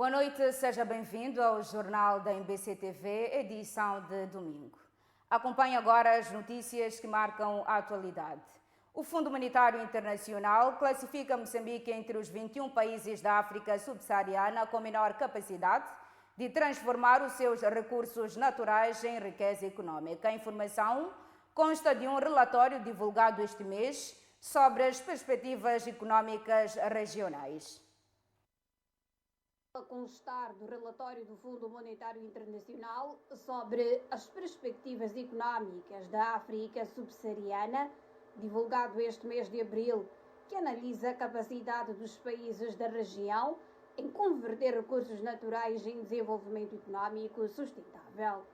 Boa noite, seja bem-vindo ao Jornal da MBC-TV, edição de domingo. Acompanhe agora as notícias que marcam a atualidade. O Fundo Monetário Internacional classifica Moçambique entre os 21 países da África subsaariana com menor capacidade de transformar os seus recursos naturais em riqueza econômica. A informação consta de um relatório divulgado este mês sobre as perspectivas econômicas regionais. A constar do relatório do Fundo Monetário Internacional sobre as perspectivas económicas da África subsaariana, divulgado este mês de abril, que analisa a capacidade dos países da região em converter recursos naturais em desenvolvimento económico sustentável.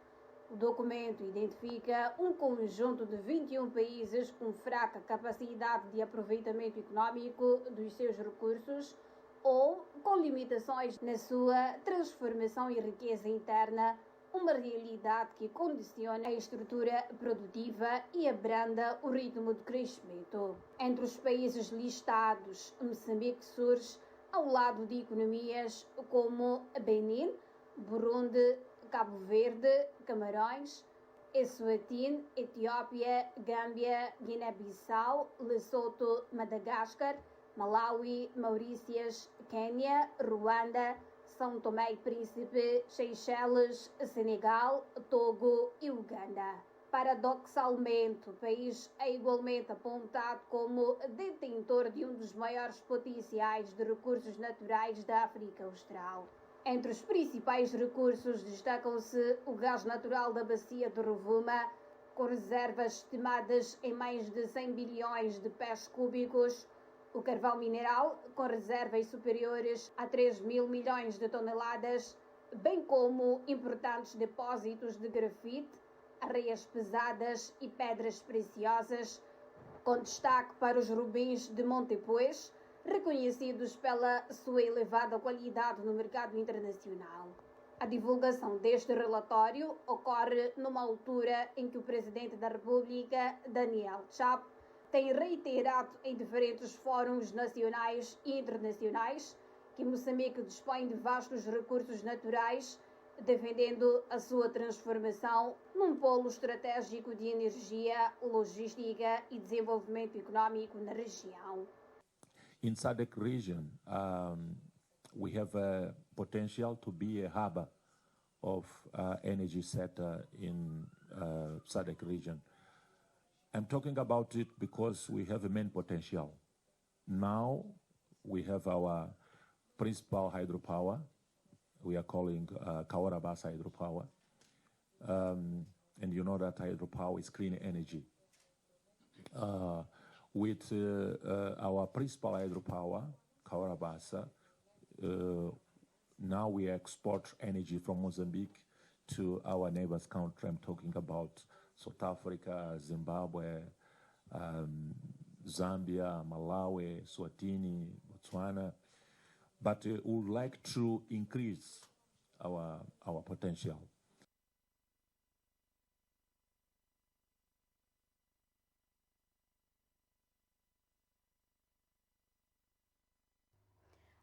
O documento identifica um conjunto de 21 países com fraca capacidade de aproveitamento económico dos seus recursos ou com limitações na sua transformação e riqueza interna, uma realidade que condiciona a estrutura produtiva e abranda o ritmo de crescimento. Entre os países listados, Moçambique surge ao lado de economias como Benin, Burundi, Cabo Verde, Camarões, Eswatini, Etiópia, Gâmbia, Guiné-Bissau, Lesoto, Madagascar, Malawi, Maurícias, Quênia, Ruanda, São Tomé e Príncipe, Seychelles, Senegal, Togo e Uganda. Paradoxalmente, o país é igualmente apontado como detentor de um dos maiores potenciais de recursos naturais da África Austral. Entre os principais recursos destacam-se o gás natural da bacia de Rovuma, com reservas estimadas em mais de 100 bilhões de pés cúbicos, o carvão mineral, com reservas superiores a 3 mil milhões de toneladas, bem como importantes depósitos de grafite, areias pesadas e pedras preciosas, com destaque para os rubins de Montepuez, reconhecidos pela sua elevada qualidade no mercado internacional. A divulgação deste relatório ocorre numa altura em que o Presidente da República, Daniel Chapo, tem reiterado em diferentes fóruns nacionais e internacionais que Moçambique dispõe de vastos recursos naturais, defendendo a sua transformação num polo estratégico de energia, logística e desenvolvimento econômico na região. In SADC region, we have a potential to be a hub of energy sector in SADC region. I'm talking about it because we have a main potential. Now we have our principal hydropower. We are calling Cahora Bassa hydropower. And you know that hydropower is clean energy. With our principal hydropower, Cahora Bassa, now we export energy from Mozambique to our neighbors' country. I'm talking about South Africa, Zimbabwe, Zambia, Malawi, Swatini, Botswana. But we would like to increase our potential.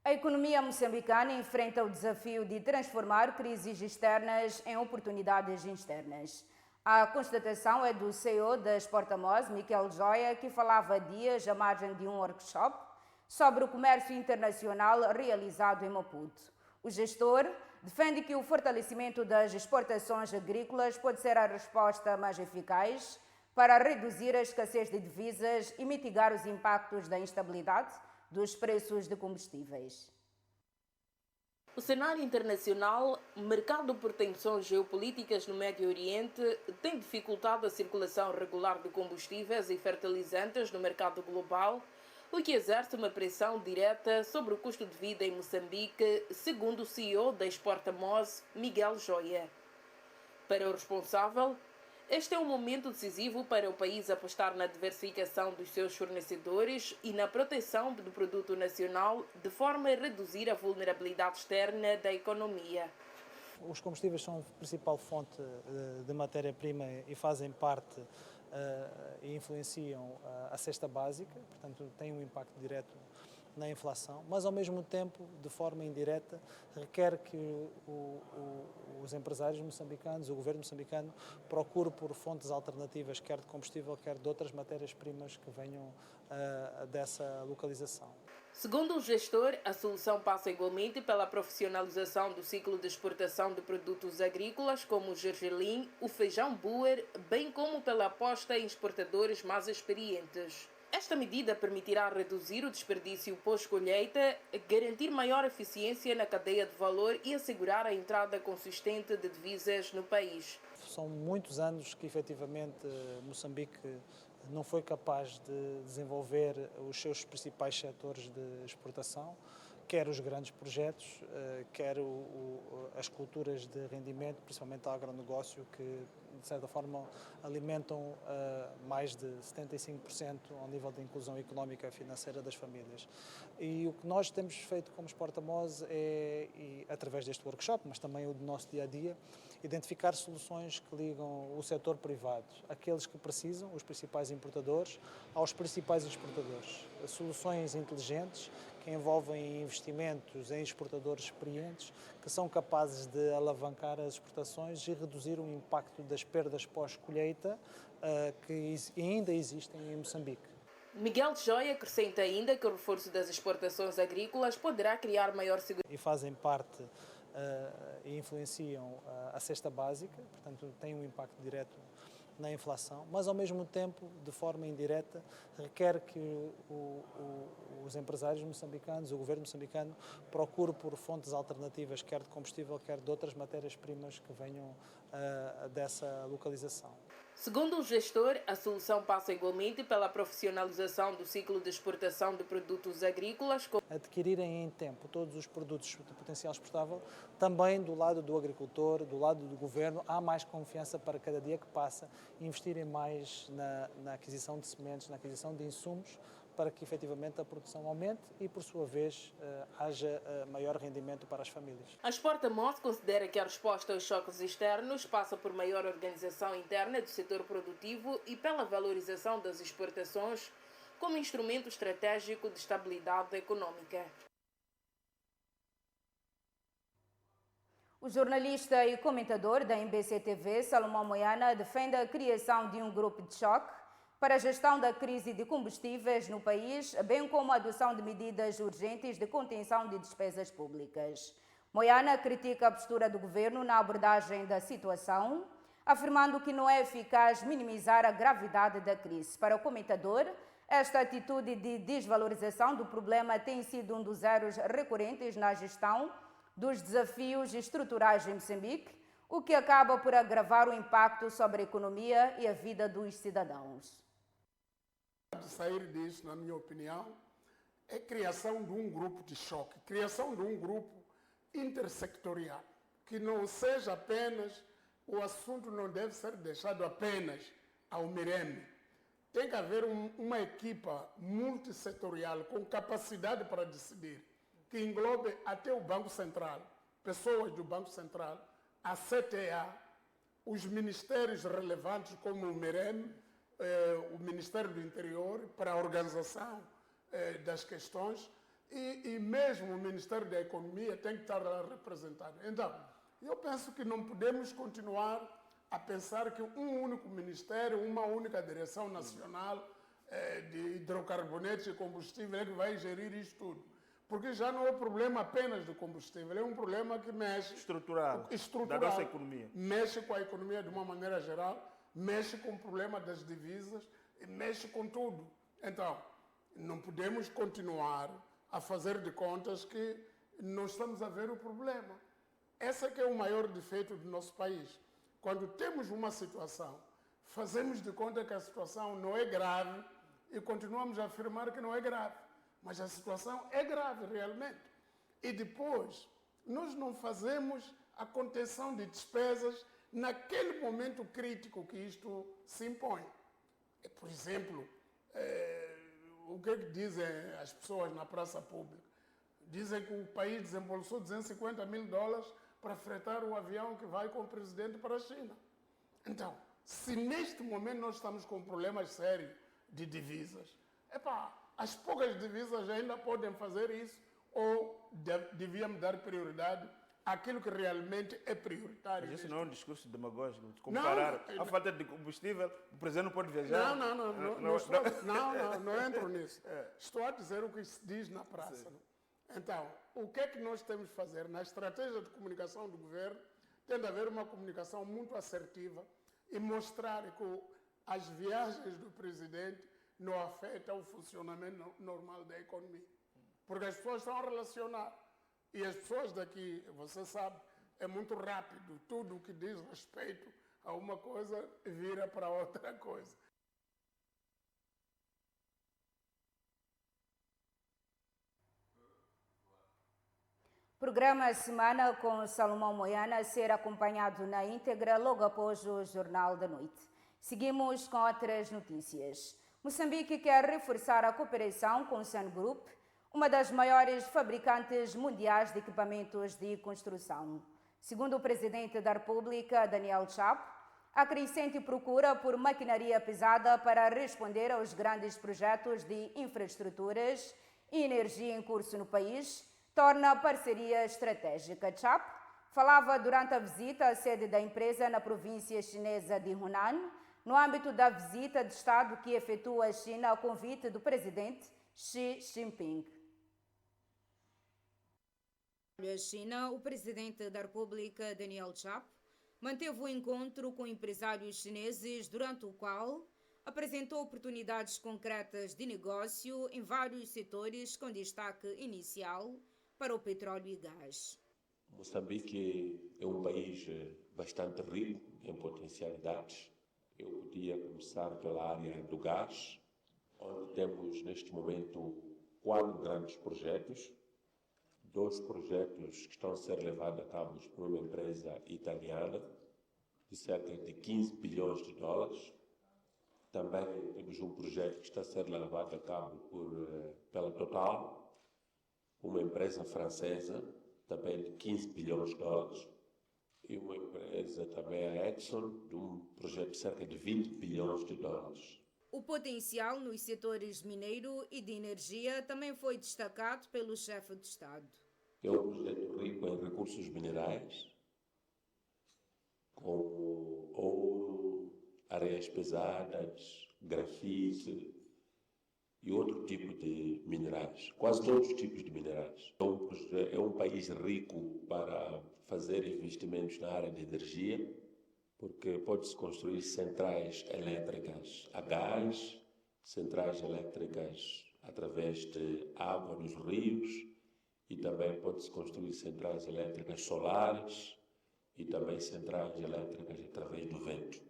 A economia moçambicana enfrenta o desafio de transformar crises externas em oportunidades internas. A constatação é do CEO da Exportamos, Miquel Joia, que falava há dias à margem de um workshop sobre o comércio internacional realizado em Maputo. O gestor defende que o fortalecimento das exportações agrícolas pode ser a resposta mais eficaz para reduzir a escassez de divisas e mitigar os impactos da instabilidade dos preços de combustíveis. O cenário internacional, marcado por tensões geopolíticas no Médio Oriente, tem dificultado a circulação regular de combustíveis e fertilizantes no mercado global, o que exerce uma pressão direta sobre o custo de vida em Moçambique, segundo o CEO da Exportamos, Miguel Joia. Para o responsável, este é um momento decisivo para o país apostar na diversificação dos seus fornecedores e na proteção do produto nacional, de forma a reduzir a vulnerabilidade externa da economia. Os combustíveis são a principal fonte de matéria-prima e fazem parte e influenciam a cesta básica, portanto têm um impacto direto na inflação, mas ao mesmo tempo, de forma indireta, requer que os empresários moçambicanos, o governo moçambicano, procure por fontes alternativas, quer de combustível, quer de outras matérias-primas que venham dessa localização. Segundo o gestor, a solução passa igualmente pela profissionalização do ciclo de exportação de produtos agrícolas, como o gergelim, o feijão Boer, bem como pela aposta em exportadores mais experientes. Esta medida permitirá reduzir o desperdício pós-colheita, garantir maior eficiência na cadeia de valor e assegurar a entrada consistente de divisas no país. São muitos anos que, efetivamente, Moçambique não foi capaz de desenvolver os seus principais setores de exportação, quer os grandes projetos, quer as culturas de rendimento, principalmente o agronegócio, que de certa forma alimentam mais de 75% ao nível da inclusão económica e financeira das famílias. E o que nós temos feito como Exportamoz é, através deste workshop, mas também o do nosso dia-a-dia, identificar soluções que ligam o setor privado, aqueles que precisam, os principais importadores, aos principais exportadores. Soluções inteligentes que envolvem investimentos em exportadores experientes que são capazes de alavancar as exportações e reduzir o impacto das perdas pós-colheita que ainda existem em Moçambique. Miguel Joia acrescenta ainda que o reforço das exportações agrícolas poderá criar maior segurança. E fazem parte e influenciam a cesta básica, portanto têm um impacto direto na inflação, mas ao mesmo tempo, de forma indireta, requer que os empresários moçambicanos, o governo moçambicano, procure por fontes alternativas, quer de combustível, quer de outras matérias-primas que venham dessa localização. Segundo o gestor, a solução passa igualmente pela profissionalização do ciclo de exportação de produtos agrícolas. Adquirirem em tempo todos os produtos de potencial exportável, também do lado do agricultor, do lado do governo, há mais confiança para cada dia que passa, investirem mais na aquisição de sementes, na aquisição de insumos, para que efetivamente a produção aumente e, por sua vez, haja maior rendimento para as famílias. A Exportamoz considera que a resposta aos choques externos passa por maior organização interna do setor produtivo e pela valorização das exportações como instrumento estratégico de estabilidade econômica. O jornalista e comentador da MBC-TV, Salomão Moiana, defende a criação de um grupo de choque para a gestão da crise de combustíveis no país, bem como a adoção de medidas urgentes de contenção de despesas públicas. Moiana critica a postura do governo na abordagem da situação, afirmando que não é eficaz minimizar a gravidade da crise. Para o comentador, esta atitude de desvalorização do problema tem sido um dos erros recorrentes na gestão dos desafios estruturais em Moçambique, o que acaba por agravar o impacto sobre a economia e a vida dos cidadãos. De sair disso, na minha opinião, é a criação de um grupo de choque, criação de um grupo intersectorial, que não seja apenas, o assunto não deve ser deixado apenas ao MIREM. Tem que haver uma equipa multissetorial com capacidade para decidir, que englobe até o Banco Central, pessoas do Banco Central, a CTA, os ministérios relevantes como o MIREM, o Ministério do Interior, para a organização das questões, e mesmo o Ministério da Economia tem que estar lá representado. Então, eu penso que não podemos continuar a pensar que um único ministério, uma única direção nacional de hidrocarbonetos e combustível é que vai gerir isto tudo. Porque já não é um problema apenas do combustível, é um problema que mexe... Estrutural da nossa economia. Mexe com a economia de uma maneira geral, mexe com o problema das divisas, e mexe com tudo. Então, não podemos continuar a fazer de contas que não estamos a ver o problema. Esse é que é o maior defeito do nosso país. Quando temos uma situação, fazemos de conta que a situação não é grave e continuamos a afirmar que não é grave. Mas a situação é grave realmente. E depois, nós não fazemos a contenção de despesas naquele momento crítico que isto se impõe. Por exemplo, o que dizem as pessoas na praça pública? Dizem que o país desembolsou $250 mil para fretar o avião que vai com o presidente para a China. Então, se neste momento nós estamos com problemas sérios de divisas, As poucas divisas ainda podem fazer isso ou devíamos dar prioridade àquilo que realmente é prioritário? Mas isso não é um discurso demagógico. Comparar a falta de combustível, o presidente não pode viajar. Não entro nisso. Estou a dizer o que se diz na praça. Então, o que é que nós temos de fazer? Na estratégia de comunicação do governo, tem de haver uma comunicação muito assertiva e mostrar que as viagens do presidente não afetam o funcionamento normal da economia. Porque as pessoas estão a relacionar. E as pessoas daqui, você sabe, é muito rápido. Tudo o que diz respeito a uma coisa vira para outra coisa. Programa Semana com Salomão Moiana a ser acompanhado na íntegra logo após o Jornal da Noite. Seguimos com outras notícias. Moçambique quer reforçar a cooperação com o Sun Group, uma das maiores fabricantes mundiais de equipamentos de construção. Segundo o presidente da República, Daniel Chapo, a crescente procura por maquinaria pesada para responder aos grandes projetos de infraestruturas e energia em curso no país torna a parceria estratégica. Chapo falava durante a visita à sede da empresa na província chinesa de Hunan, no âmbito da visita de Estado que efetua a China a convite do presidente Xi Jinping. Na China, o presidente da República, Daniel Chapo, manteve um encontro com empresários chineses, durante o qual apresentou oportunidades concretas de negócio em vários setores, com destaque inicial para o petróleo e gás. Moçambique é um país bastante rico em potencialidades. Eu podia começar pela área do gás, onde temos neste momento 4 grandes projetos. 2 projetos que estão a ser levados a cabo por uma empresa italiana, de cerca de 15 bilhões de dólares. Também temos um projeto que está a ser levado a cabo pela Total, uma empresa francesa, também de 15 bilhões de dólares, e uma empresa também, a Exxon, de um projeto de cerca de 20 bilhões de dólares. O potencial nos setores mineiro e de energia também foi destacado pelo chefe de Estado. É um projeto rico em recursos minerais, como ouro, areias pesadas, grafite e outro tipo de minerais, quase todos os tipos de minerais. É um país rico para fazer investimentos na área de energia, porque pode-se construir centrais elétricas a gás, centrais elétricas através de água nos rios, e também pode-se construir centrais elétricas solares e também centrais elétricas através do vento.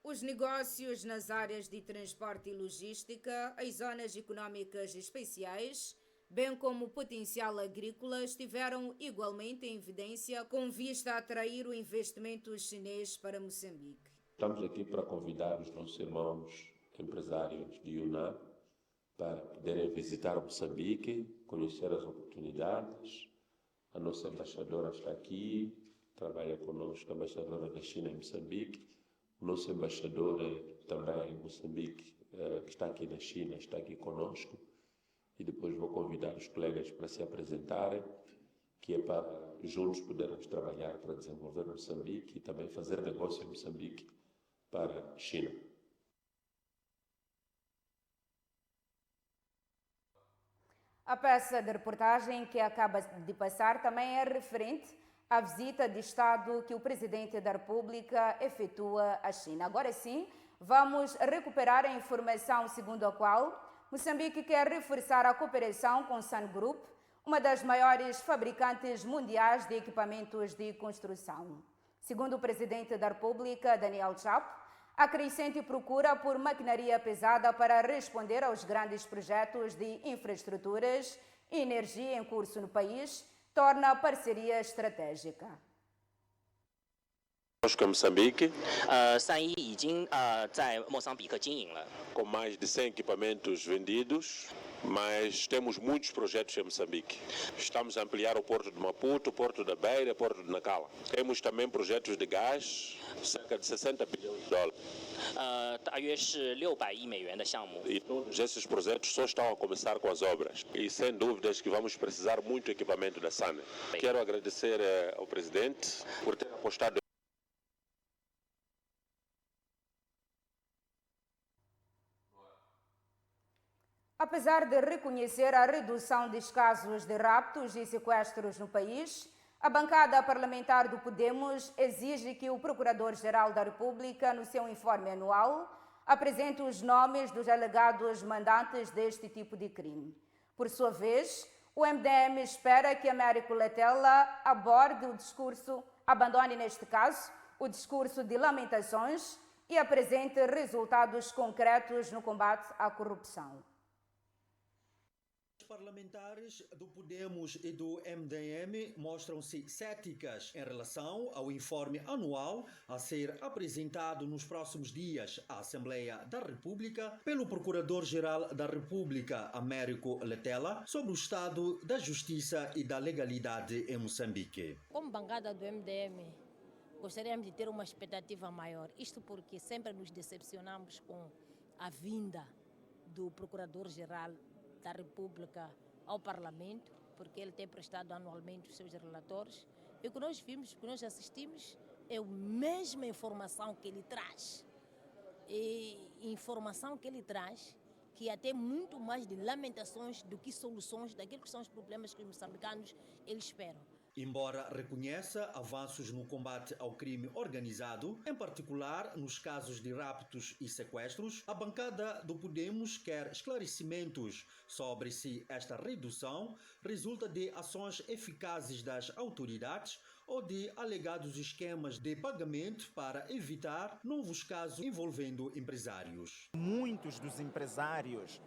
Os negócios nas áreas de transporte e logística, as zonas econômicas especiais, bem como o potencial agrícola, estiveram igualmente em evidência com vista a atrair o investimento chinês para Moçambique. Estamos aqui para convidar os nossos irmãos empresários de Yunnan para poderem visitar Moçambique, conhecer as oportunidades. A nossa embaixadora está aqui, trabalha conosco, a embaixadora da China em Moçambique. O nosso embaixador também em Moçambique, que está aqui na China, está aqui conosco. E depois vou convidar os colegas para se apresentarem, que é para juntos podermos trabalhar para desenvolver Moçambique e também fazer negócio em Moçambique para a China. A peça de reportagem que acaba de passar também é referente à visita de Estado que o Presidente da República efetua à China. Agora sim, vamos recuperar a informação segundo a qual Moçambique quer reforçar a cooperação com o Sun Group, uma das maiores fabricantes mundiais de equipamentos de construção. Segundo o Presidente da República, Daniel Chapo, a crescente procura por maquinaria pesada para responder aos grandes projetos de infraestruturas e energia em curso no país torna a parceria estratégica. Conosco em Moçambique, com mais de 100 equipamentos vendidos. mas temos muitos projetos em Moçambique. Estamos a ampliar o porto de Maputo, o porto da Beira, o porto de Nacala. Temos também projetos de gás, cerca de 60 bilhões de dólares. 大约是600亿美元的项目。 E todos esses projetos só estão a começar com as obras. E sem dúvidas que vamos precisar muito equipamento da SANE. Quero agradecer ao presidente por ter apostado. Apesar de reconhecer a redução dos casos de raptos e sequestros no país, a bancada parlamentar do Podemos exige que o Procurador-Geral da República, no seu informe anual, apresente os nomes dos alegados mandantes deste tipo de crime. Por sua vez, o MDM espera que Américo Letela aborde o discurso, abandone neste caso, o discurso de lamentações e apresente resultados concretos no combate à corrupção. Os parlamentares do Podemos e do MDM mostram-se céticas em relação ao informe anual a ser apresentado nos próximos dias à Assembleia da República pelo Procurador-Geral da República, Américo Letela, sobre o estado da justiça e da legalidade em Moçambique. Como bancada do MDM, gostaríamos de ter uma expectativa maior. Isto porque sempre nos decepcionamos com a vinda do Procurador-Geral da República ao Parlamento, porque ele tem prestado anualmente os seus relatórios. E o que nós vimos, o que nós assistimos, é a mesma informação que ele traz. E informação que ele traz que até muito mais de lamentações do que soluções daquilo que são os problemas que os moçambicanos eles esperam. Embora reconheça avanços no combate ao crime organizado, em particular nos casos de raptos e sequestros, a bancada do Podemos quer esclarecimentos sobre se esta redução resulta de ações eficazes das autoridades ou de alegados esquemas de pagamento para evitar novos casos envolvendo empresários. Muitos dos empresários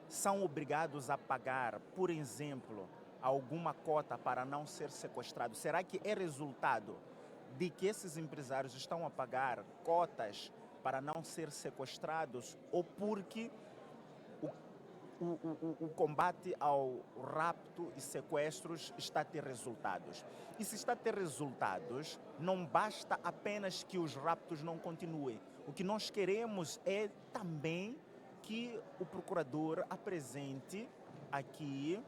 são obrigados a pagar, por exemplo, alguma cota para não ser sequestrado. Será que é resultado de que esses empresários estão a pagar cotas para não ser sequestrados ou porque o combate ao rapto e sequestros está a ter resultados? E se está a ter resultados, não basta apenas que os raptos não continuem. O que nós queremos é também que o procurador apresente aqui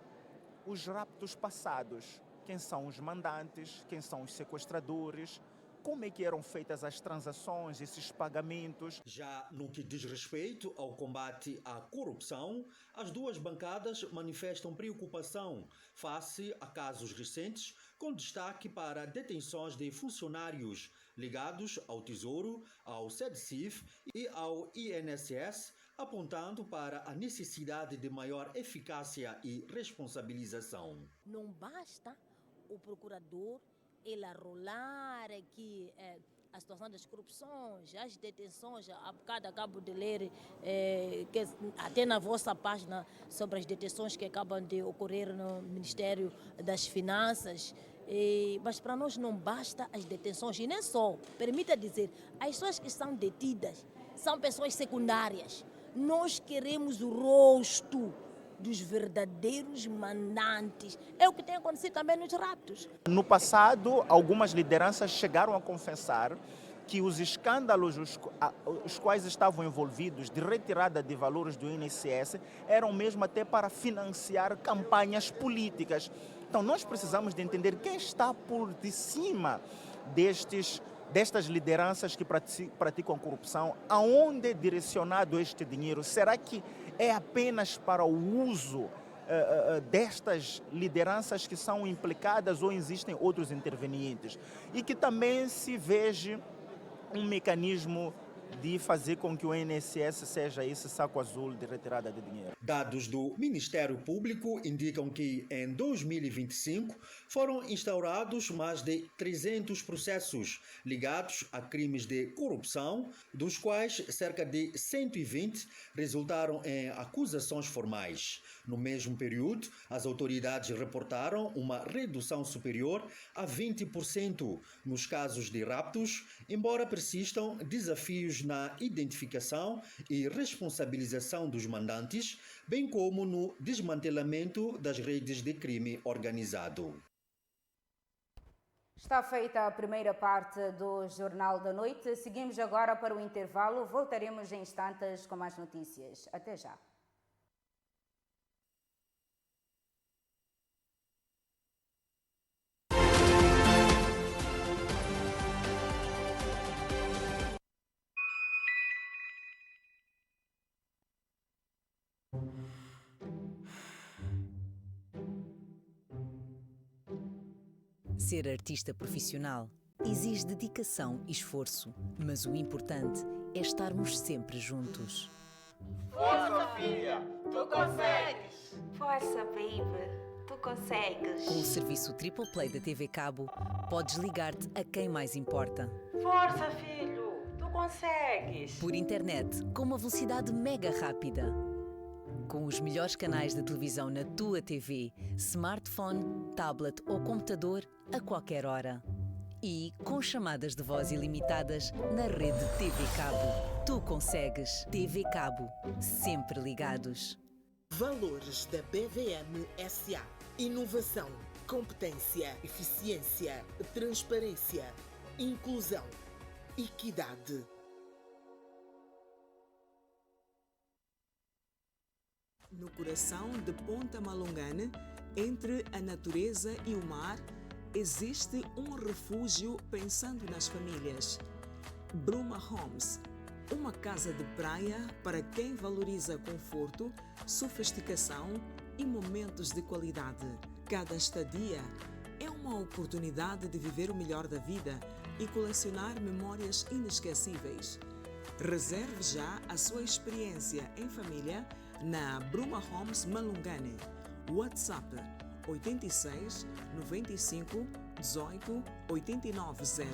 os raptos passados, quem são os mandantes, quem são os sequestradores, como é que eram feitas as transações, esses pagamentos. Já no que diz respeito ao combate à corrupção, as duas bancadas manifestam preocupação face a casos recentes, com destaque para detenções de funcionários ligados ao Tesouro, ao SEDCIF e ao INSS, apontando para a necessidade de maior eficácia e responsabilização. Não basta o procurador ele arrolar aqui a situação das corrupções, as detenções. Há bocado acabo de ler que até na vossa página sobre as detenções que acabam de ocorrer no Ministério das Finanças. Mas para nós não basta as detenções, e nem só, permita dizer, as pessoas que são detidas são pessoas secundárias. Nós queremos o rosto dos verdadeiros mandantes. É o que tem acontecido também nos raptos. No passado, algumas lideranças chegaram a confessar que os escândalos os quais estavam envolvidos de retirada de valores do INSS eram mesmo até para financiar campanhas políticas. Então nós precisamos de entender quem está por de cima destas lideranças que praticam corrupção, aonde é direcionado este dinheiro? Será que é apenas para o uso destas lideranças que são implicadas ou existem outros intervenientes? E que também se veja um mecanismo de fazer com que o INSS seja esse saco azul de retirada de dinheiro. Dados do Ministério Público indicam que em 2025 foram instaurados mais de 300 processos ligados a crimes de corrupção, dos quais cerca de 120 resultaram em acusações formais. No mesmo período, as autoridades reportaram uma redução superior a 20% nos casos de raptos, embora persistam desafios na identificação e responsabilização dos mandantes, bem como no desmantelamento das redes de crime organizado. Está feita a primeira parte do Jornal da Noite. Seguimos agora para o intervalo. Voltaremos em instantes com mais notícias. Até já. Ser artista profissional exige dedicação e esforço, mas o importante é estarmos sempre juntos. Força, filha! Tu consegues! Força, baby! Tu consegues! Com o serviço Triple Play da TV Cabo, podes ligar-te a quem mais importa. Força, filho! Tu consegues! Por internet, com uma velocidade mega rápida. Com os melhores canais de televisão na tua TV, smartphone, tablet ou computador a qualquer hora. E com chamadas de voz ilimitadas na rede TV Cabo. Tu consegues. TV Cabo. Sempre ligados. Valores da BVM SA. Inovação, competência, eficiência, transparência, inclusão, equidade. No coração de Ponta Malongane, entre a natureza e o mar, existe um refúgio pensando nas famílias. Bruma Homes, uma casa de praia para quem valoriza conforto, sofisticação e momentos de qualidade. Cada estadia é uma oportunidade de viver o melhor da vida e colecionar memórias inesquecíveis. Reserve já a sua experiência em família na Bruma Homes Malungane. WhatsApp 86 95 18 89 0.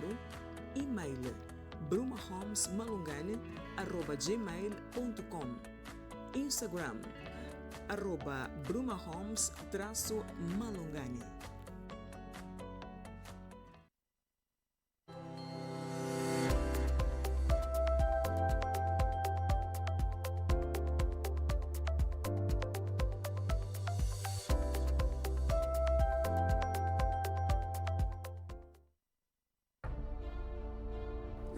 E-mail brumahomesmalungane@gmail.com. Instagram @brumahomes_malungane.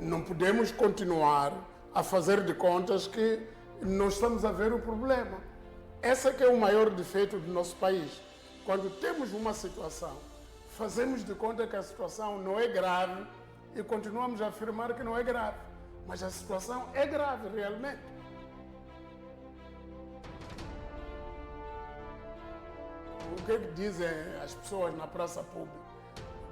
Não podemos continuar a fazer de contas que não estamos a ver o problema. Esse é que é o maior defeito do nosso país. Quando temos uma situação, fazemos de conta que a situação não é grave e continuamos a afirmar que não é grave. Mas a situação é grave realmente. O que dizem as pessoas na praça pública?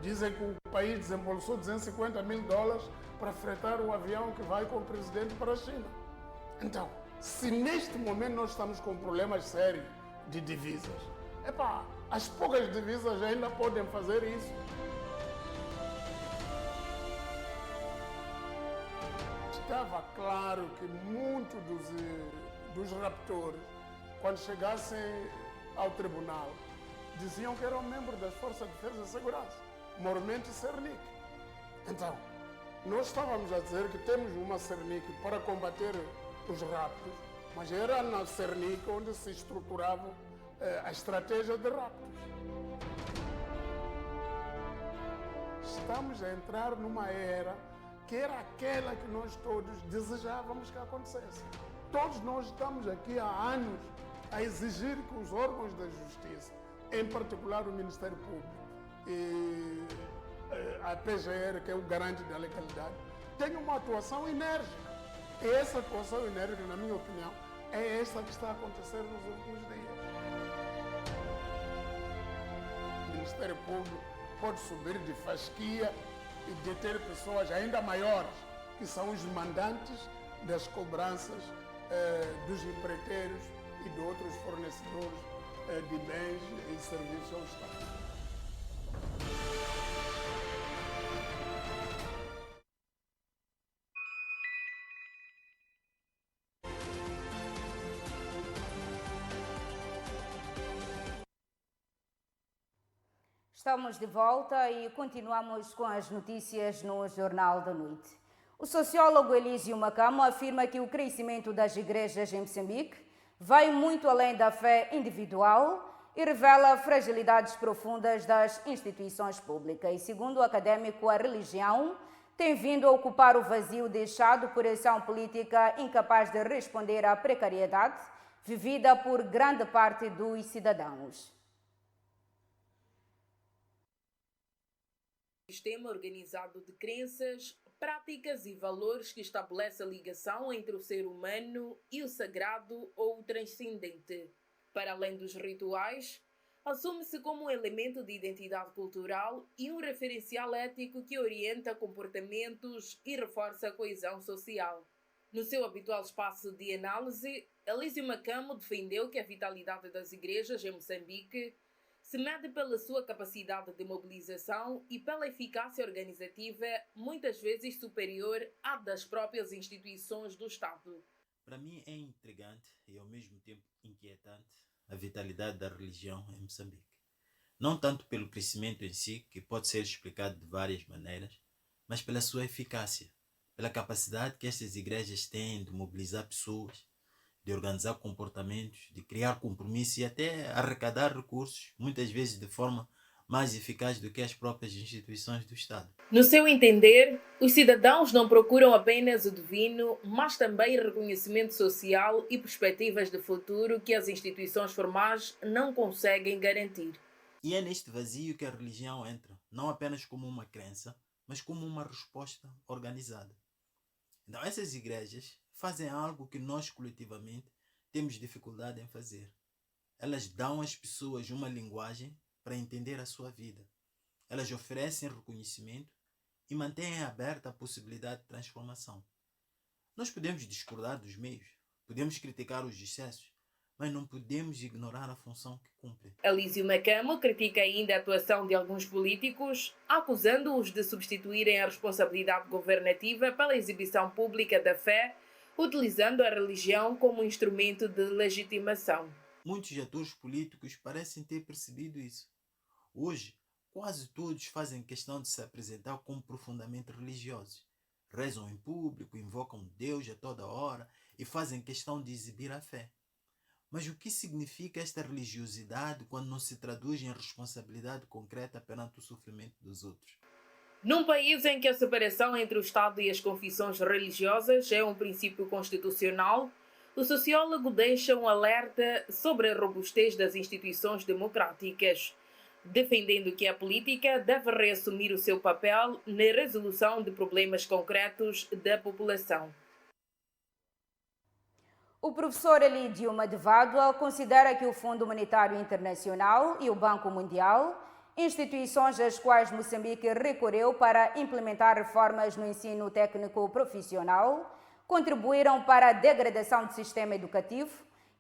Dizem que o país desembolsou 250 mil dólares para fretar o avião que vai com o presidente para a China. Então, se neste momento nós estamos com problemas sérios de divisas, as poucas divisas ainda podem fazer isso. Estava claro que muitos dos raptores, quando chegassem ao tribunal, diziam que eram membros das Forças de Defesa e Segurança, Mormente e Cernic. Então, nós estávamos a dizer que temos uma Cernic para combater os raptos, mas era na Cernic onde se estruturava a estratégia de raptos. Estamos a entrar numa era que era aquela que nós todos desejávamos que acontecesse. Todos nós estamos aqui há anos a exigir que os órgãos da justiça, em particular o Ministério Público e a PGR, que é o garante da legalidade, tenham uma atuação enérgica. E essa atuação enérgica, na minha opinião, é essa que está a acontecer nos últimos dias. O Ministério Público pode subir de fasquia e deter pessoas ainda maiores, que são os mandantes das cobranças dos empreiteiros e de outros fornecedores de bens e serviços ao Estado. Estamos de volta e continuamos com as notícias no Jornal da Noite. O sociólogo Elísio Macamo afirma que o crescimento das igrejas em Moçambique vai muito além da fé individual e revela fragilidades profundas das instituições públicas. E, segundo o académico, a religião tem vindo a ocupar o vazio deixado por ação política incapaz de responder à precariedade vivida por grande parte dos cidadãos. Sistema organizado de crenças, práticas e valores que estabelece a ligação entre o ser humano e o sagrado ou o transcendente. Para além dos rituais, assume-se como um elemento de identidade cultural e um referencial ético que orienta comportamentos e reforça a coesão social. No seu habitual espaço de análise, Elísio Macamo defendeu que a vitalidade das igrejas em Moçambique se mede pela sua capacidade de mobilização e pela eficácia organizativa, muitas vezes superior à das próprias instituições do Estado. Para mim é intrigante e ao mesmo tempo inquietante a vitalidade da religião em Moçambique. Não tanto pelo crescimento em si, que pode ser explicado de várias maneiras, mas pela sua eficácia, pela capacidade que estas igrejas têm de mobilizar pessoas, de organizar comportamentos, de criar compromisso e até arrecadar recursos, muitas vezes de forma mais eficaz do que as próprias instituições do Estado. No seu entender, os cidadãos não procuram apenas o divino, mas também reconhecimento social e perspectivas de futuro que as instituições formais não conseguem garantir. E é neste vazio que a religião entra, não apenas como uma crença, mas como uma resposta organizada. Então essas igrejas fazem algo que nós coletivamente temos dificuldade em fazer. Elas dão às pessoas uma linguagem para entender a sua vida. Elas oferecem reconhecimento e mantêm aberta a possibilidade de transformação. Nós podemos discordar dos meios, podemos criticar os excessos, mas não podemos ignorar a função que cumprem. Elísio Macamo critica ainda a atuação de alguns políticos, acusando-os de substituírem a responsabilidade governativa pela exibição pública da fé, utilizando a religião como instrumento de legitimação. Muitos atores políticos parecem ter percebido isso. Hoje, quase todos fazem questão de se apresentar como profundamente religiosos. Rezam em público, invocam Deus a toda hora e fazem questão de exibir a fé. Mas o que significa esta religiosidade quando não se traduz em responsabilidade concreta perante o sofrimento dos outros? Num país em que a separação entre o Estado e as confissões religiosas é um princípio constitucional, o sociólogo deixa um alerta sobre a robustez das instituições democráticas, defendendo que a política deve reassumir o seu papel na resolução de problemas concretos da população. O professor Elídio Madevadua considera que o Fundo Monetário Internacional e o Banco Mundial, instituições às quais Moçambique recorreu para implementar reformas no ensino técnico profissional, contribuíram para a degradação do sistema educativo,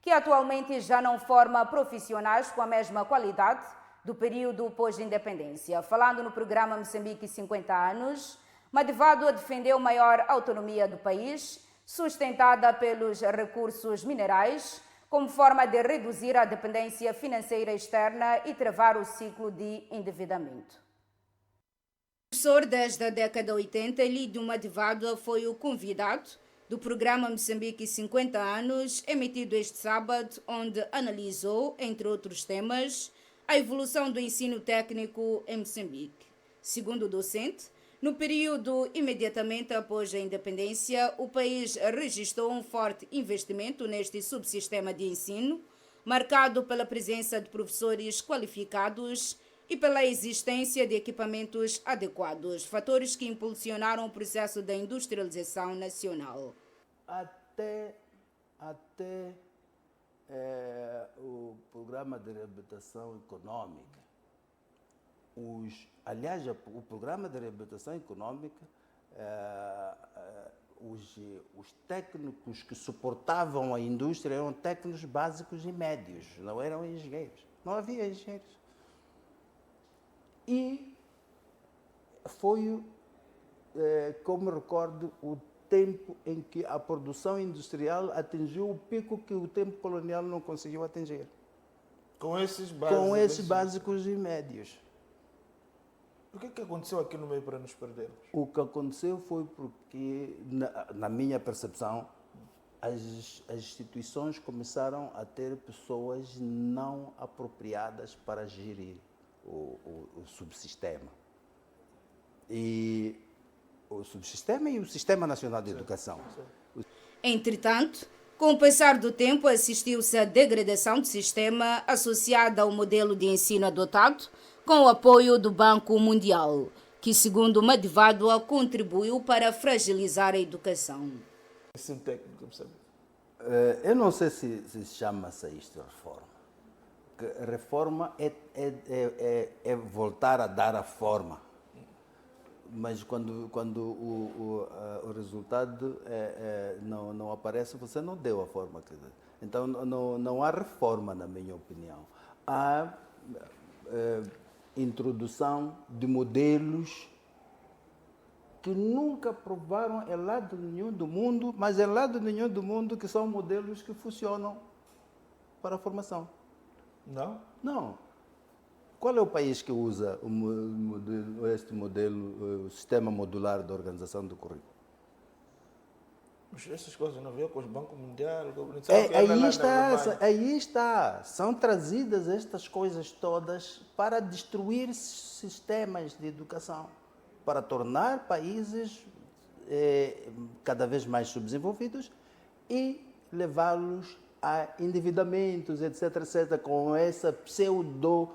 que atualmente já não forma profissionais com a mesma qualidade do período pós-independência. Falando no programa Moçambique 50 anos, Madevadua defendeu maior autonomia do país, sustentada pelos recursos minerais, como forma de reduzir a dependência financeira externa e travar o ciclo de endividamento. O professor desde a década 80, Elídio Madevadua foi o convidado do programa Moçambique 50 anos, emitido este sábado, onde analisou, entre outros temas, a evolução do ensino técnico em Moçambique. Segundo o docente, no período imediatamente após a independência, o país registrou um forte investimento neste subsistema de ensino, marcado pela presença de professores qualificados e pela existência de equipamentos adequados, fatores que impulsionaram o processo da industrialização nacional. Até o programa de reabilitação econômica, o programa de reabilitação econômica, os técnicos que suportavam a indústria eram técnicos básicos e médios, não eram engenheiros. Não havia engenheiros. E foi, como recordo, o tempo em que a produção industrial atingiu o pico que o tempo colonial não conseguiu atingir. Com esses básicos e médios. O que aconteceu aqui no meio para nos perdermos? O que aconteceu foi porque, na minha percepção, as instituições começaram a ter pessoas não apropriadas para gerir o subsistema. E o subsistema e o Sistema Nacional de Educação. Entretanto, com o passar do tempo, assistiu-se à degradação do sistema associada ao modelo de ensino adotado, com o apoio do Banco Mundial, que, segundo Madivadua, contribuiu para fragilizar a educação. Ensino técnico, sabe? Eu não sei se chama-se isto reforma. Reforma é voltar a dar a forma. Mas quando o resultado não aparece, você não deu a forma. Então não há reforma, na minha opinião. Há introdução de modelos que nunca provaram em lado nenhum do mundo, mas em lado nenhum do mundo que são modelos que funcionam para a formação. Não? Não. Qual é o país que usa este modelo, o sistema modular de organização do currículo? Mas essas coisas não veio com os bancos mundiais? Aí está. São trazidas estas coisas todas para destruir sistemas de educação, para tornar países cada vez mais subdesenvolvidos e levá-los a endividamentos, etc., etc., com essa pseudo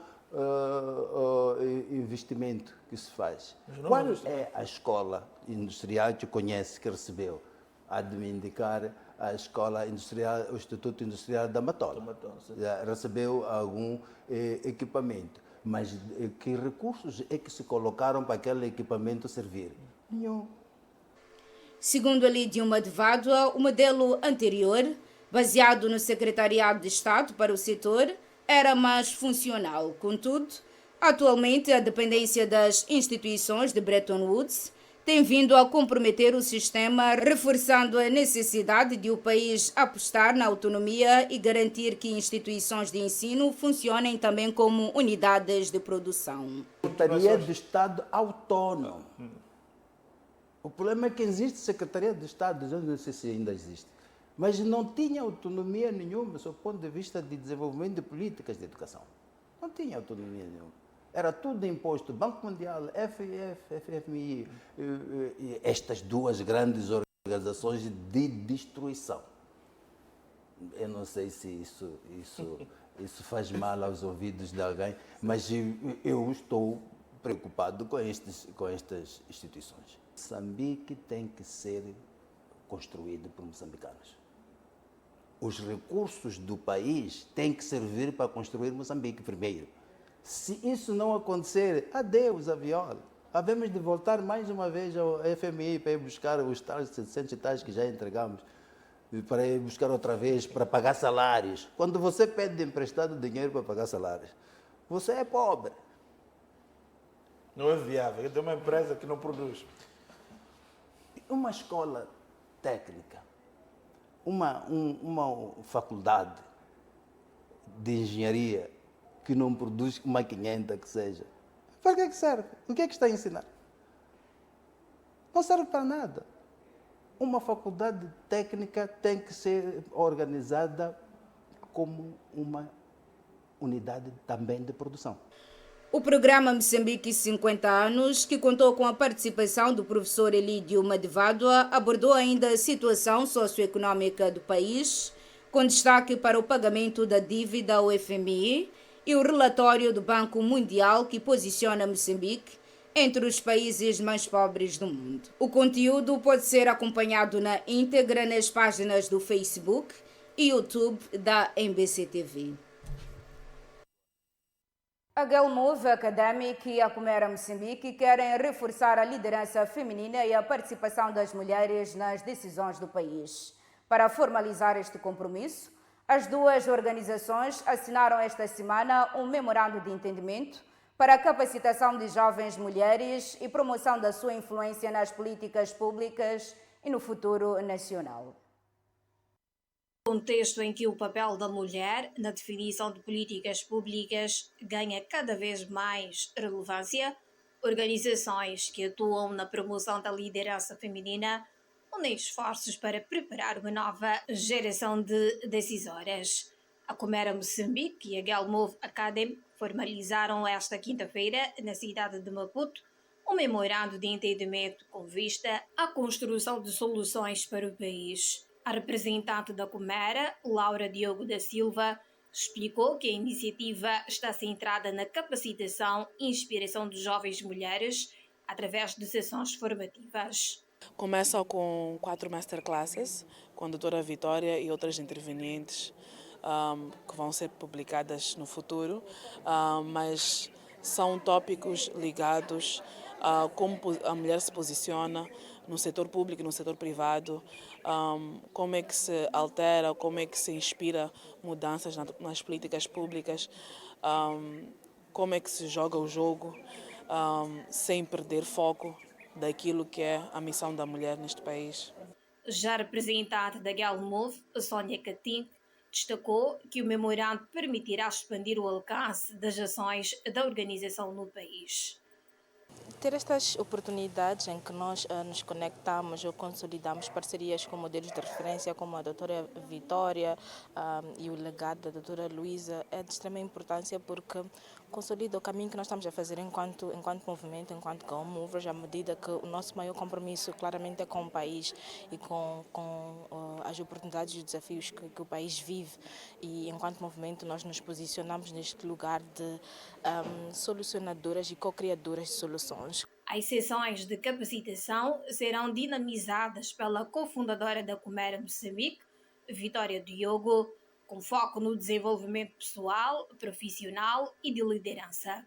investimento que se faz. Qual é a escola industrial que conhece, que recebeu? Há de me indicar a escola industrial, o Instituto Industrial da Matola. Recebeu algum equipamento. Mas que recursos é que se colocaram para aquele equipamento servir? Nenhum. Segundo a Lídia Madivadua, o modelo anterior, baseado no Secretariado de Estado para o setor, era mais funcional. Contudo, atualmente a dependência das instituições de Bretton Woods tem vindo a comprometer o sistema, reforçando a necessidade de o país apostar na autonomia e garantir que instituições de ensino funcionem também como unidades de produção. Secretaria de Estado autónomo. O problema é que existe Secretaria de Estado, eu não sei se ainda existe, mas não tinha autonomia nenhuma do ponto de vista de desenvolvimento de políticas de educação. Não tinha autonomia nenhuma. Era tudo imposto, Banco Mundial, FMI, estas duas grandes organizações de destruição. Eu não sei se isso faz mal aos ouvidos de alguém, mas eu estou preocupado com estas instituições. Moçambique tem que ser construído por moçambicanos. Os recursos do país têm que servir para construir Moçambique primeiro. Se isso não acontecer, adeus a viola. Havemos de voltar mais uma vez ao FMI para ir buscar os tais 700 e tais que já entregamos, para ir buscar outra vez para pagar salários. Quando você pede emprestado dinheiro para pagar salários, você é pobre. Não é viável. Tem uma empresa que não produz. Uma escola técnica, uma faculdade de engenharia que não produz uma 500 que seja, para que serve? O que é que está a ensinar? Não serve para nada. Uma faculdade técnica tem que ser organizada como uma unidade também de produção. O programa Moçambique 50 anos, que contou com a participação do professor Elídio Madivadua, abordou ainda a situação socioeconômica do país, com destaque para o pagamento da dívida ao FMI e o relatório do Banco Mundial, que posiciona Moçambique entre os países mais pobres do mundo. O conteúdo pode ser acompanhado na íntegra nas páginas do Facebook e YouTube da MBC-TV. A Gelmove Academic e a Comera Moçambique querem reforçar a liderança feminina e a participação das mulheres nas decisões do país. Para formalizar este compromisso, as duas organizações assinaram esta semana um memorando de entendimento para a capacitação de jovens mulheres e promoção da sua influência nas políticas públicas e no futuro nacional. Contexto em que o papel da mulher na definição de políticas públicas ganha cada vez mais relevância, organizações que atuam na promoção da liderança feminina unem esforços para preparar uma nova geração de decisoras. A Comera Moçambique e a Gelmove Academy formalizaram esta quinta-feira, na cidade de Maputo, um memorando de entendimento com vista à construção de soluções para o país. A representante da Comera, Laura Diogo da Silva, explicou que a iniciativa está centrada na capacitação e inspiração de jovens mulheres através de sessões formativas. Começa com 4 masterclasses com a doutora Vitória e outras intervenientes que vão ser publicadas no futuro, mas são tópicos ligados a como a mulher se posiciona no setor público e no setor privado, como é que se altera, como é que se inspira mudanças nas políticas públicas, como é que se joga o jogo sem perder foco daquilo que é a missão da mulher neste país. Já a representante da Gelmove, Sónia Catim, destacou que o memorando permitirá expandir o alcance das ações da organização no país. Ter estas oportunidades em que nós nos conectamos ou consolidamos parcerias com modelos de referência como a doutora Vitória e o legado da doutora Luísa é de extrema importância porque consolida o caminho que nós estamos a fazer enquanto movimento, enquanto Girl Movers, à medida que o nosso maior compromisso claramente é com o país e com as oportunidades e os desafios que o país vive, e enquanto movimento nós nos posicionamos neste lugar de solucionadoras e co-criadoras de soluções. As sessões de capacitação serão dinamizadas pela cofundadora da Comera Moçambique, Vitória Diogo, com foco no desenvolvimento pessoal, profissional e de liderança.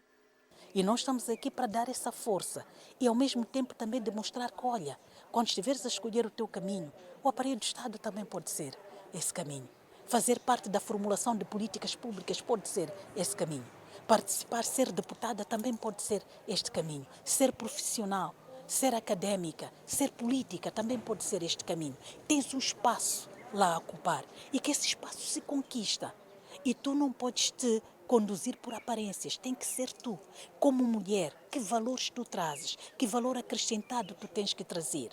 E nós estamos aqui para dar essa força e ao mesmo tempo também demonstrar que, olha, quando estiveres a escolher o teu caminho, o aparelho do Estado também pode ser esse caminho. Fazer parte da formulação de políticas públicas pode ser esse caminho. Participar, ser deputada também pode ser este caminho. Ser profissional, ser académica, ser política também pode ser este caminho. Tens um espaço lá a ocupar e que esse espaço se conquista. E tu não podes te conduzir por aparências, tem que ser tu. Como mulher, que valores tu trazes, que valor acrescentado tu tens que trazer.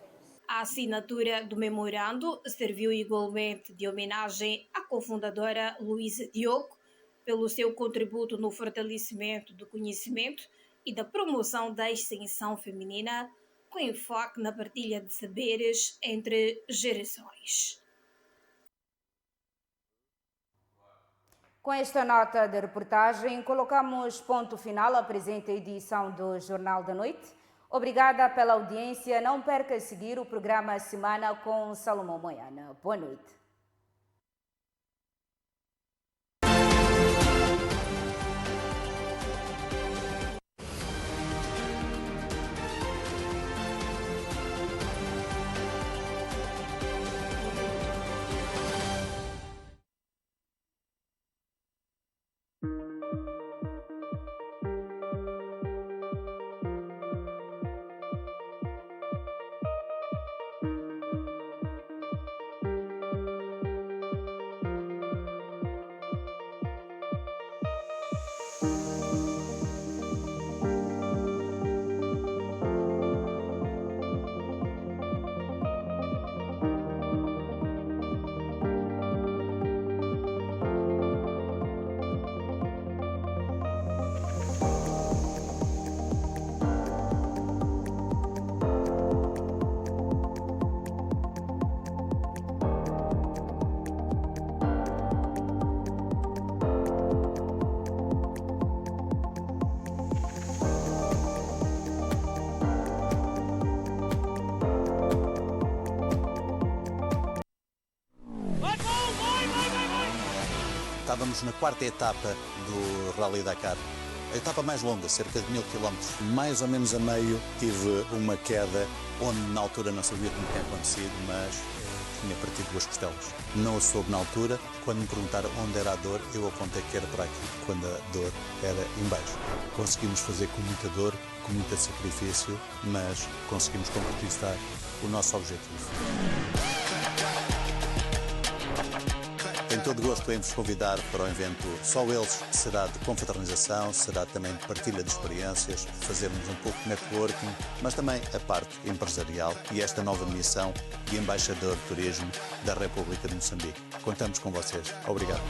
A assinatura do memorando serviu igualmente de homenagem à cofundadora Luísa Diogo pelo seu contributo no fortalecimento do conhecimento e da promoção da extensão feminina, com enfoque na partilha de saberes entre gerações. Com esta nota de reportagem, colocamos ponto final à presente edição do Jornal da Noite. Obrigada pela audiência. Não perca a seguir o programa Semana com Salomão Moiana. Boa noite. Estávamos na quarta etapa do Rally Dakar. A etapa mais longa, cerca de 1000 km. Mais ou menos a meio tive uma queda onde na altura não sabia como tinha acontecido, mas tinha partido 2 costelas. Não a soube na altura. Quando me perguntaram onde era a dor, eu apontei que era para aqui, quando a dor era em baixo. Conseguimos fazer com muita dor, com muito sacrifício, mas conseguimos concretizar o nosso objetivo. Tenho todo gosto em vos convidar para o evento Só Eles, que será de confraternização, será também de partilha de experiências, fazermos um pouco de networking, mas também a parte empresarial e esta nova missão de embaixador de turismo da República de Moçambique. Contamos com vocês. Obrigado.